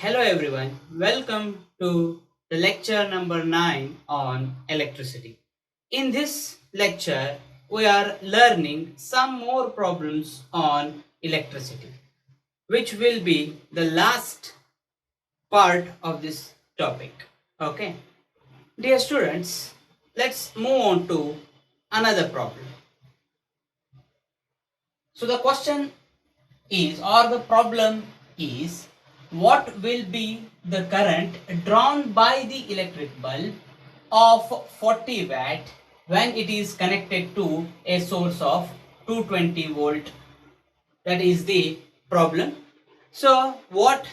Hello everyone, welcome to the lecture number 9 on electricity. In this lecture, we are learning some more problems on electricity, which will be the last part of this topic. Okay, dear students, let's move on to another problem. So, the question is, or the problem is, what will be the current drawn by the electric bulb of 40 watt when it is connected to a source of 220 volt? That is the problem. So what,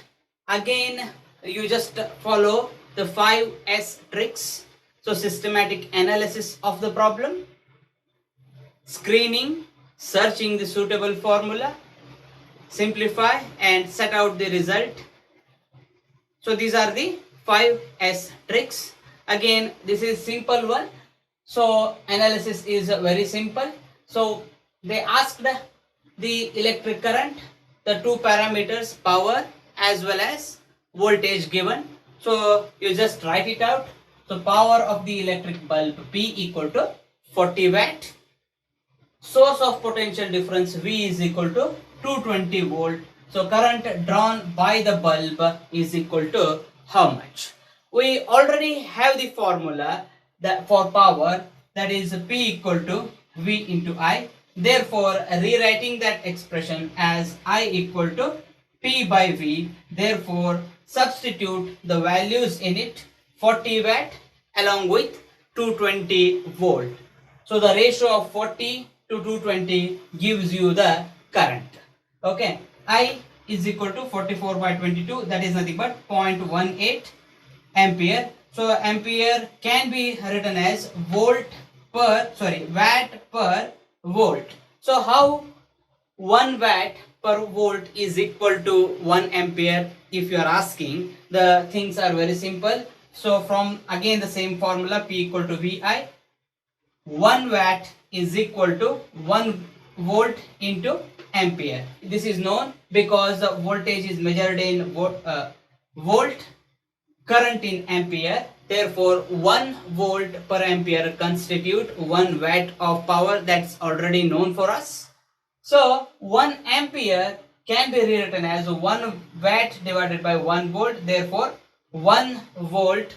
again, you just follow the 5S tricks. So systematic analysis of the problem, screening, searching the suitable formula, simplify and set out the result. So these are the 5S tricks. Again, this is simple one. So analysis is very simple. So they asked the electric current, the two parameters, power as well as voltage given. So you just write it out. So power of the electric bulb P equal to 40 watt. Source of potential difference V is equal to 220 volt. So current drawn by the bulb is equal to how much? We already have the formula that for power, that is P equal to V into I. Therefore, rewriting that expression as I equal to P by V. Therefore, substitute the values in it, 40 watt along with 220 volt. So the ratio of 40 to 220 gives you the current. Okay, I is equal to 44 by 22, that is nothing but 0.18 ampere. So ampere can be written as watt per volt. So how 1 watt per volt is equal to 1 ampere? If you are asking, the things are very simple. So from again the same formula, P equal to VI, 1 watt is equal to 1 volt into ampere. This is known because the voltage is measured in volt, current in ampere. Therefore 1 volt per ampere constitute 1 watt of power. That's already known for us. So 1 ampere can be rewritten as 1 watt divided by 1 volt. Therefore 1 watt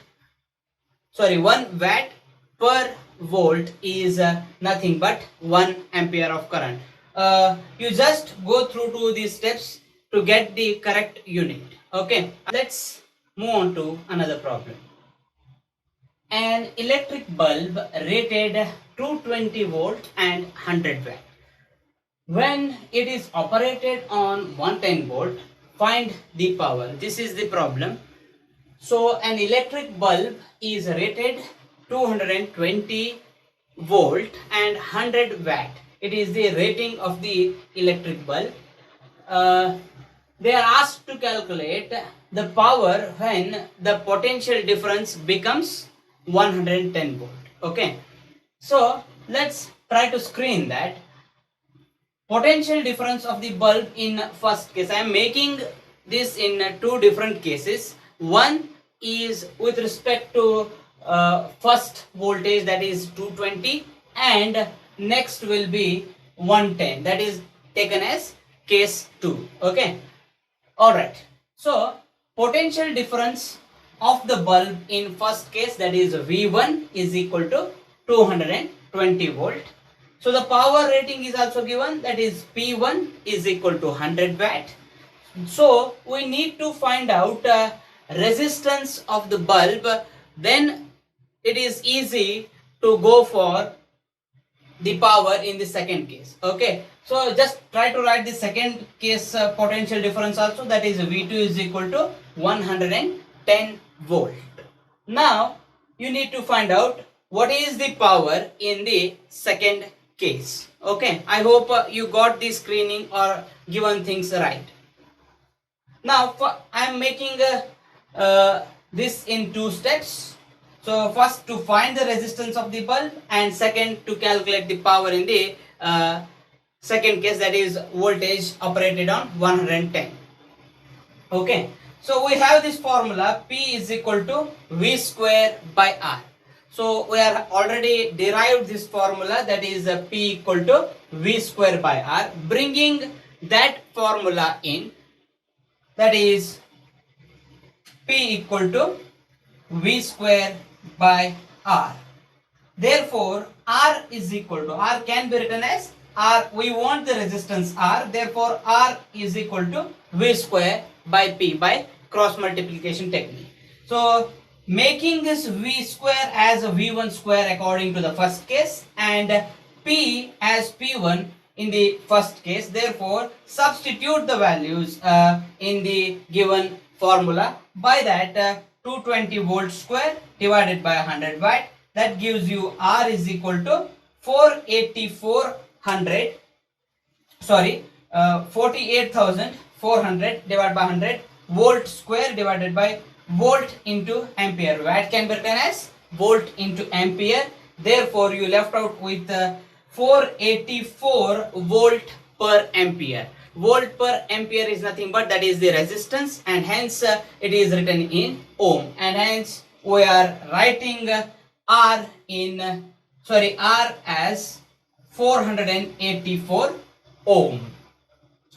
per volt is nothing but 1 ampere of current. You just go through to these steps to get the correct unit. Okay, let's move on to another problem. An electric bulb rated 220 volt and 100 watt. When it is operated on 110 volt, find the power. This is the problem. So an electric bulb is rated 220 volt and 100 watt. It is the rating of the electric bulb. They are asked to calculate the power when the potential difference becomes 110 volt. Okay, so let's try to screen that. Potential difference of the bulb in first case, I am making this in two different cases. One is with respect to first voltage, that is 220, and next will be 110, that is taken as case 2. Okay, all right. So potential difference of the bulb in first case, that is V1 is equal to 220 volt. So the power rating is also given, that is P1 is equal to 100 watt. So we need to find out resistance of the bulb. Then it is easy to go for the power in the second case. Okay, so just try to write the second case potential difference also, that is V2 is equal to 110 volt. Now you need to find out what is the power in the second case. Okay, I hope you got the screening or given things right. Now I am making this in two steps. So first to find the resistance of the bulb, and second to calculate the power in the second case, that is voltage operated on 110. Okay, So we have this formula P is equal to V square by R. So we are already derived this formula, that is P equal to V square by R. Bringing that formula in, that is P equal to V square by R. Therefore, R is equal to, R can be written as R, we want the resistance R, therefore R is equal to V square by P by cross multiplication technique. So, making this V square as a V1 square according to the first case and P as P1 in the first case, therefore substitute the values in the given formula. By that 220 volt square divided by 100 watt, that gives you R is equal to 48,400 divided by 100 volt square divided by volt into ampere. Watt can be written as volt into ampere. Therefore, you left out with 484 volt per ampere. Volt per ampere is nothing but that is the resistance, and hence it is written in ohm, and hence we are writing R as 484 ohm.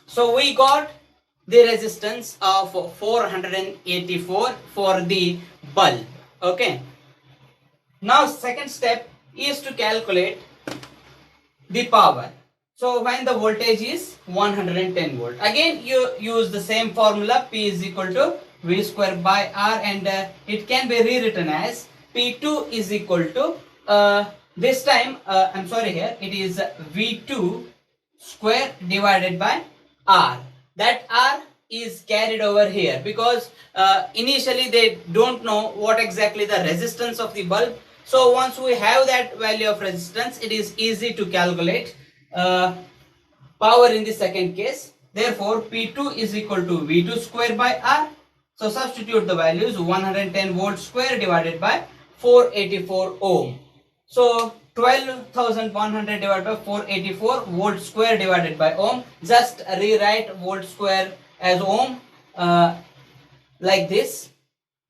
So we got the resistance of 484 for the bulb. Okay. Now second step is to calculate the power. So when the voltage is 110 volt, again you use the same formula, P is equal to V square by R, and it can be rewritten as P2 is equal to this time I'm sorry, here it is V2 square divided by R. That R is carried over here because initially they don't know what exactly the resistance of the bulb. So once we have that value of resistance, it is easy to calculate power in the second case. Therefore, P2 is equal to V2 square by R. So substitute the values, 110 volt square divided by 484 ohm. So 12,100 divided by 484 volt square divided by ohm. Just rewrite volt square as ohm like this.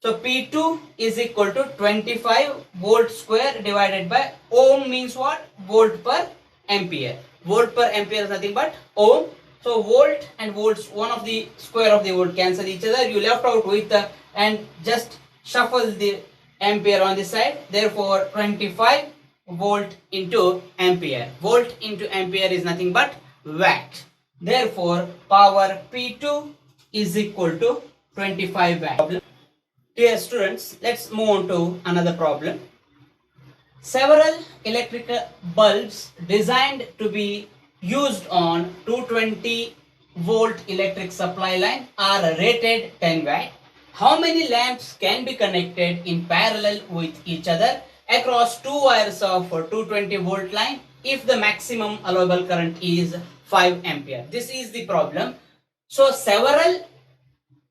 So P2 is equal to 25 volt square divided by ohm means what? Volt per ampere. Volt per ampere is nothing but ohm. So volt and volts, one of the square of the volt cancel each other. You left out with and just shuffle the ampere on this side. Therefore 25 volt into ampere. Volt into ampere is nothing but watt. Therefore power P2 is equal to 25 watt. Dear students, let's move on to another problem. Several electric bulbs designed to be used on 220 volt electric supply line are rated 10 watt. How many lamps can be connected in parallel with each other across two wires of 220 volt line if the maximum allowable current is 5 ampere? This is the problem. So several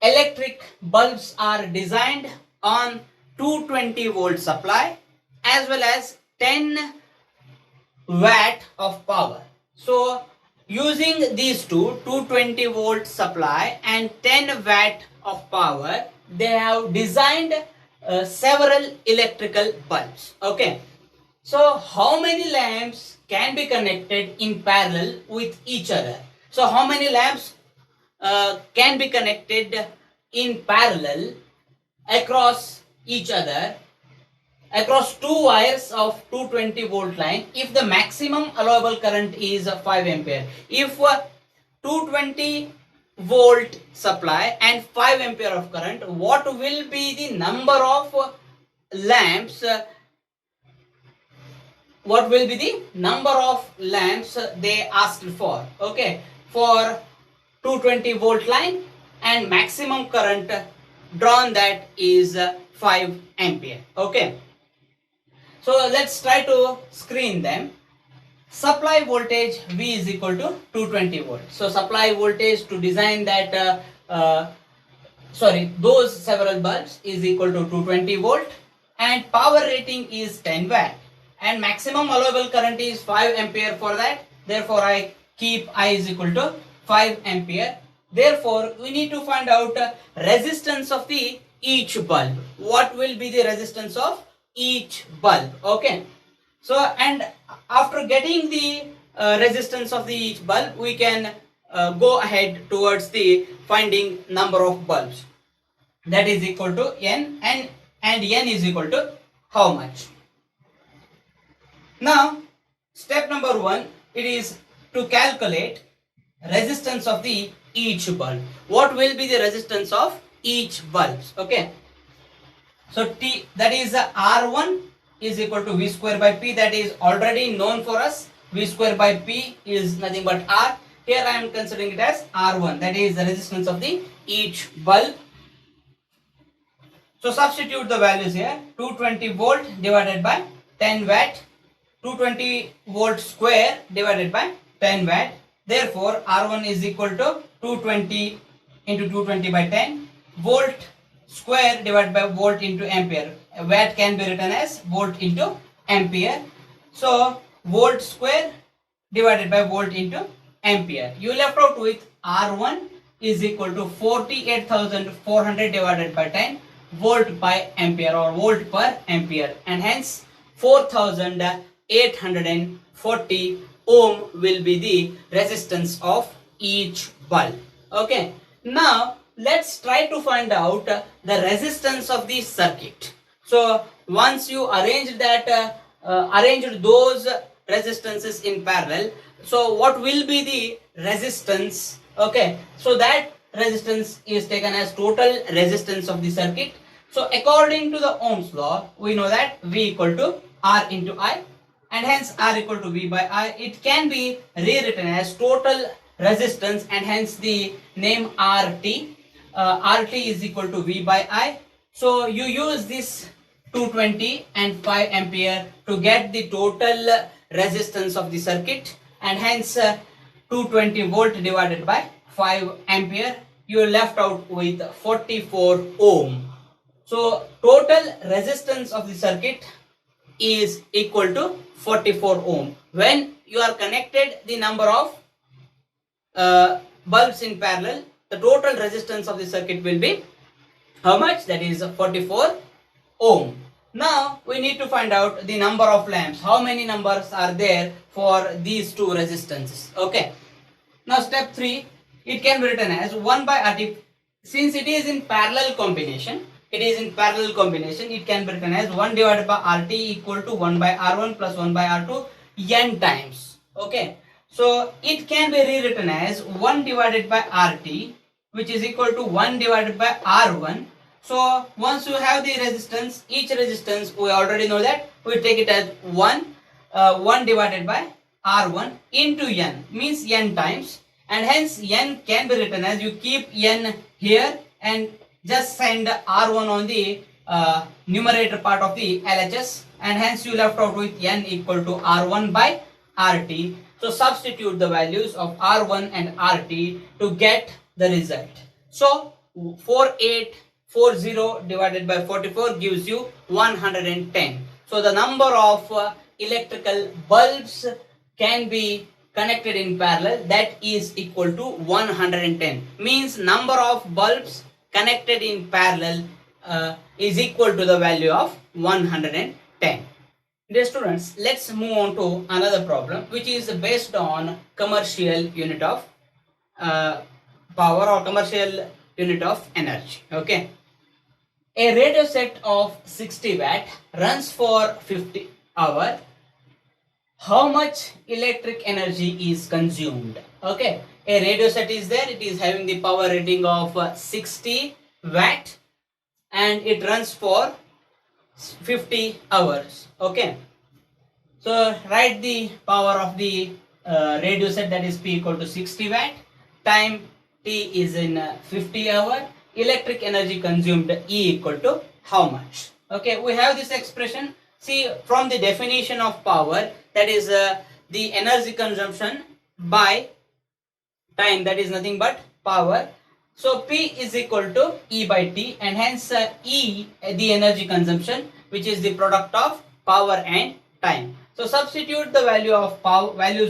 electric bulbs are designed on 220 volt supply as well as 10 watt of power. So using these two, 220 volt supply and 10 watt of power, they have designed several electrical bulbs. Okay. So how many lamps can be connected in parallel with each other? So how many lamps can be connected in parallel across each other across two wires of 220 volt line if the maximum allowable current is 5 ampere. If 220 volt supply and 5 ampere of current, what will be the number of lamps? What will be the number of lamps they asked for? Okay, for 220 volt line and maximum current drawn, that is 5 ampere. Okay. So let's try to screen them. Supply voltage V is equal to 220 volt. So supply voltage to design that those several bulbs is equal to 220 volt, and power rating is 10 watt, and maximum allowable current is 5 ampere for that. Therefore I keep I is equal to 5 ampere Therefore, we need to find out resistance of the each bulb. What will be the resistance of each bulb? Okay. So, and after getting the resistance of the each bulb, we can go ahead towards the finding number of bulbs. That is equal to n, and n is equal to how much? Now, step number 1, it is to calculate resistance of the each bulb. What will be the resistance of each bulbs? Okay. So T, that is R1 is equal to V square by P, that is already known for us. V square by P is nothing but R. Here I am considering it as R1, that is the resistance of the each bulb. So substitute the values here. 220 volt divided by 10 watt, 220 volt square divided by 10 watt. Therefore, R1 is equal to 220 into 220 by 10 volt square divided by volt into ampere. Watt can be written as volt into ampere. So, volt square divided by volt into ampere. You left out with R1 is equal to 48,400 divided by 10 volt by ampere or volt per ampere, and hence 4,840 ohm will be the resistance of each bulb. Okay. Now let's try to find out the resistance of the circuit. So once you arranged those resistances in parallel, so what will be the resistance? Okay, so that resistance is taken as total resistance of the circuit. So according to the Ohm's law, we know that V equal to R into I, and hence R equal to V by I. It can be rewritten as total resistance, and hence the name RT. RT is equal to V by I. So you use this 220 and 5 ampere to get the total resistance of the circuit, and hence 220 volt divided by 5 ampere, you are left out with 44 ohm. So total resistance of the circuit is equal to 44 ohm. When you are connected the number of bulbs in parallel, the total resistance of the circuit will be how much? That is 44 ohm. Now we need to find out the number of lamps. How many numbers are there for these two resistances? Okay. Now step 3, it can be written as 1 by RT. Since it is in parallel combination, it can be written as 1 divided by RT equal to 1 by R1 plus 1 by R2 n times. Okay. So it can be rewritten as 1 divided by RT, which is equal to 1 divided by R1. So once you have the resistance, each resistance, we already know that we take it as 1 divided by R1 into n, means n times, and hence n can be written as, you keep n here and just send R1 on the numerator part of the LHS, and hence you left out with n equal to R1 by RT. So substitute the values of R1 and RT to get the result. So 4840 divided by 44 gives you 110. So the number of electrical bulbs can be connected in parallel, that is equal to 110. Means number of bulbs connected in parallel is equal to the value of 110. Dear students, let's move on to another problem, which is based on commercial unit of power or commercial unit of energy. Okay. A radio set of 60 watt runs for 50 hours. How much electric energy is consumed? Okay. A radio set is there. It is having the power rating of 60 watt and it runs for 50 hours. Okay. So write the power of the radio set, that is P equal to 60 watt. Time T is in 50 hour. Electric energy consumed E equal to how much? Okay, we have this expression. See, from the definition of power, that is the energy consumption by time, that is nothing but power. So P is equal to E by T, and hence E, the energy consumption, which is the product of power and time. So substitute the values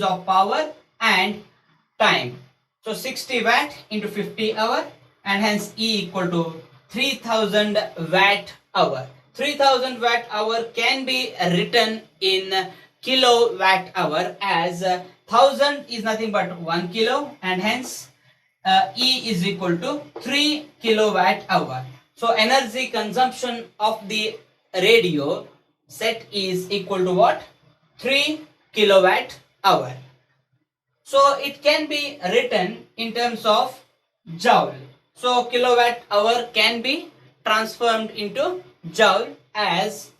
of power and time. So 60 watt into 50 hour, and hence E equal to 3000 watt hour. 3000 watt hour can be written in kilowatt hour, as 1000 is nothing but 1 kilo, and hence E is equal to 3 kilowatt hour. So energy consumption of the radio set is equal to what? 3 kilowatt hour. So it can be written in terms of joule. So kilowatt hour can be transformed into joule, as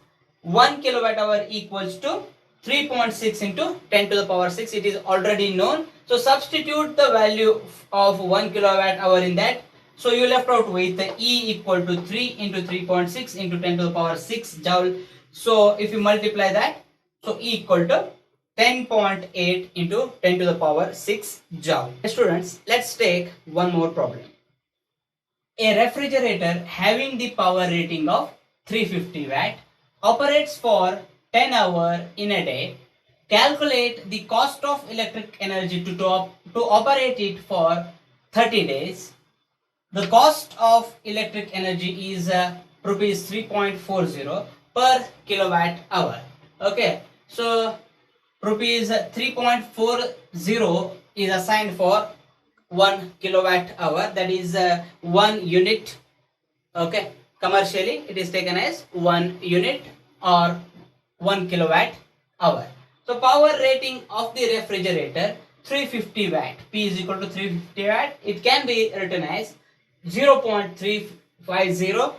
1 kilowatt hour equals to 3.6 into 10 to the power 6. It is already known. So substitute the value of 1 kilowatt hour in that. So you left out with the E equal to 3 into 3.6 into 10 to the power 6 joule. So if you multiply that, so E equal to 10.8 into 10 to the power 6 joule. Students, let's take one more problem. A refrigerator having the power rating of 350 watt operates for 10 hours in a day. Calculate the cost of electric energy to operate it for 30 days. The cost of electric energy is rupees 3.40 per kilowatt hour. Okay, so rupees 3.40 is assigned for 1 kilowatt hour, that is 1 unit. Okay, commercially it is taken as 1 unit or 1 kilowatt hour. So power rating of the refrigerator 350 watt, P is equal to 350 watt. It can be written as 0.350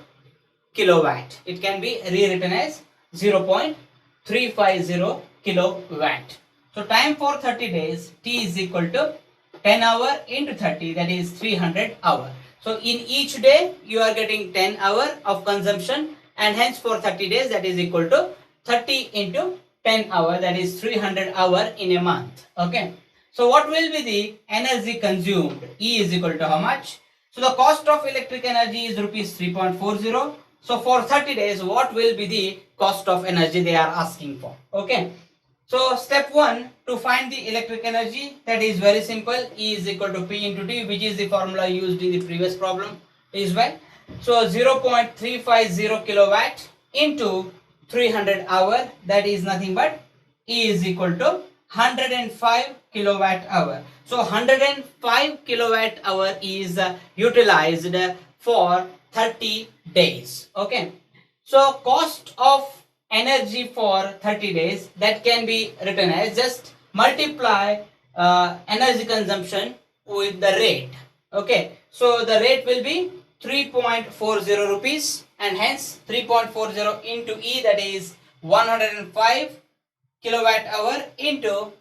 kilowatt. It can be rewritten as 0.350 kilowatt. So time for 30 days, T is equal to 10 hour into 30, that is 300 hour. So in each day you are getting 10 hour of consumption, and hence for 30 days that is equal to 30 into 10 hour, that is 300 hour in a month. Okay. So what will be the energy consumed? E is equal to how much? So the cost of electric energy is rupees 3.40. So for 30 days, what will be the cost of energy they are asking for? Okay. So step 1, to find the electric energy, that is very simple. E is equal to P into T, which is the formula used in the previous problem is well. So 0.350 kilowatt into 300 hour, that is nothing but E is equal to 105 kilowatt hour. So 105 kilowatt hour is utilized for 30 days. Okay. So cost of energy for 30 days, that can be written as, just multiply energy consumption with the rate. Okay. So the rate will be 3.40 rupees, and hence 3.40 into E, that is 105 kilowatt hour into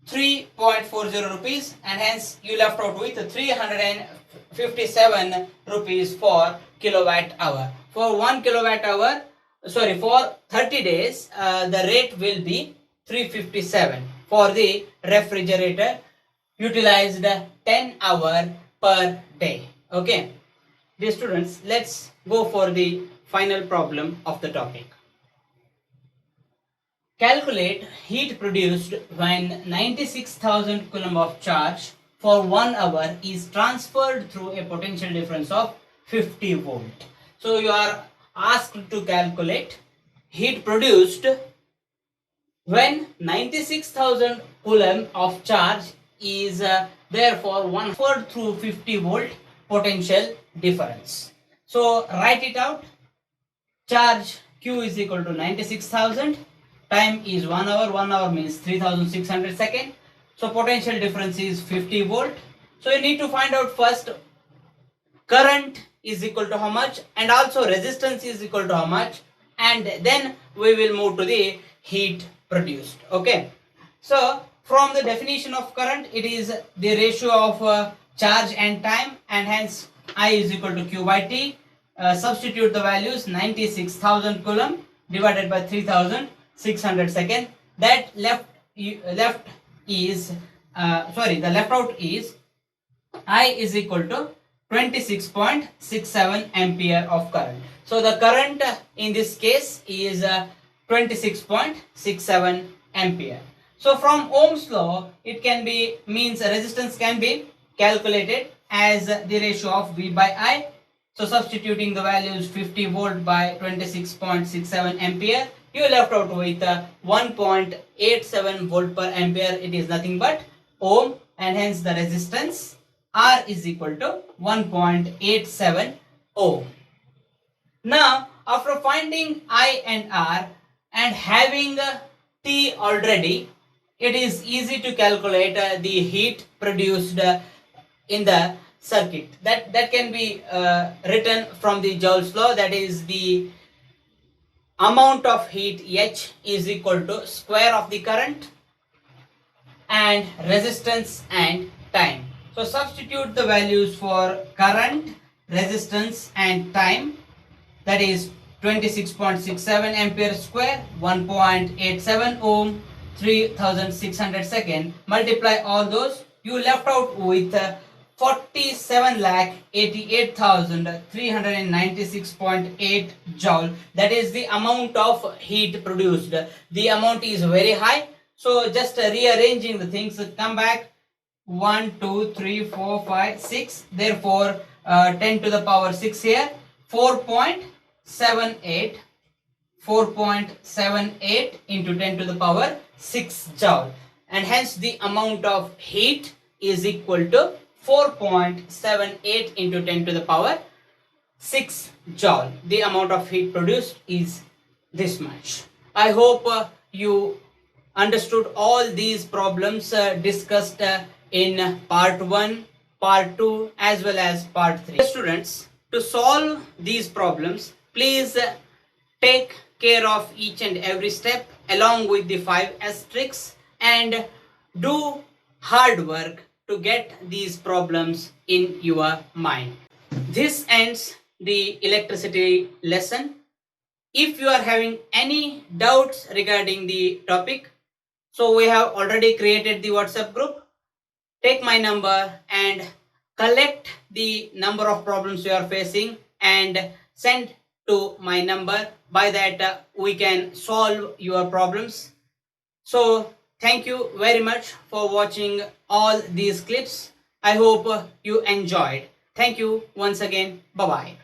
3.40 rupees, and hence you left out with 357 rupees for kilowatt hour. For 1 kilowatt hour, for 30 days, the rate will be 357 for the refrigerator utilized 10 hour per day. Okay. Dear students, let's go for the final problem of the topic. Calculate heat produced when 96,000 coulomb of charge for 1 hour is transferred through a potential difference of 50 volt. So you are asked to calculate heat produced when 96,000 coulomb of charge is therefore 1 hour through 50 volt potential difference. So write it out. Charge Q is equal to 96,000. Time is 1 hour. 1 hour means 3600 seconds. So potential difference is 50 volt. So you need to find out first current is equal to how much, and also resistance is equal to how much, and then we will move to the heat produced. Okay. So from the definition of current, it is the ratio of charge and time, and hence I is equal to Q by T. Substitute the values. 96,000 coulomb divided by 3600 seconds. That left is the left out is I is equal to 26.67 ampere of current. So the current in this case is 26.67 ampere. So from Ohm's law, it can be, means resistance can be calculated as the ratio of V by I. So substituting the values 50 volt by 26.67 ampere, you left out with 1.87 volt per ampere. It is nothing but ohm, and hence the resistance R is equal to 1.87 ohm. Now, after finding I and R and having T already, it is easy to calculate the heat produced in the circuit. That can be written from the Joule's law. That is, the amount of heat H is equal to square of the current and resistance and time. So substitute the values for current, resistance and time. That is 26.67 ampere square, 1.87 ohm, 3600 second. Multiply all those, you left out with 47,88,396.8 joule. That is the amount of heat produced. The amount is very high, so just rearranging the things, come back 1 2 3 4 5 6, therefore 10 to the power 6 here, 4.78 into 10 to the power 6 joule, and hence the amount of heat is equal to 4.78 into 10 to the power 6 joule. The amount of heat produced is this much. I hope you understood all these problems discussed in part 1, part 2 as well as part 3. Students, to solve these problems, please take care of each and every step along with the 5 asterisks and do hard work to get these problems in your mind. This ends the electricity lesson. If you are having any doubts regarding the topic, so we have already created the WhatsApp group. Take my number and collect the number of problems you are facing and send to my number. By that we can solve your problems. So thank you very much for watching all these clips. I hope you enjoyed. Thank you once again. Bye bye.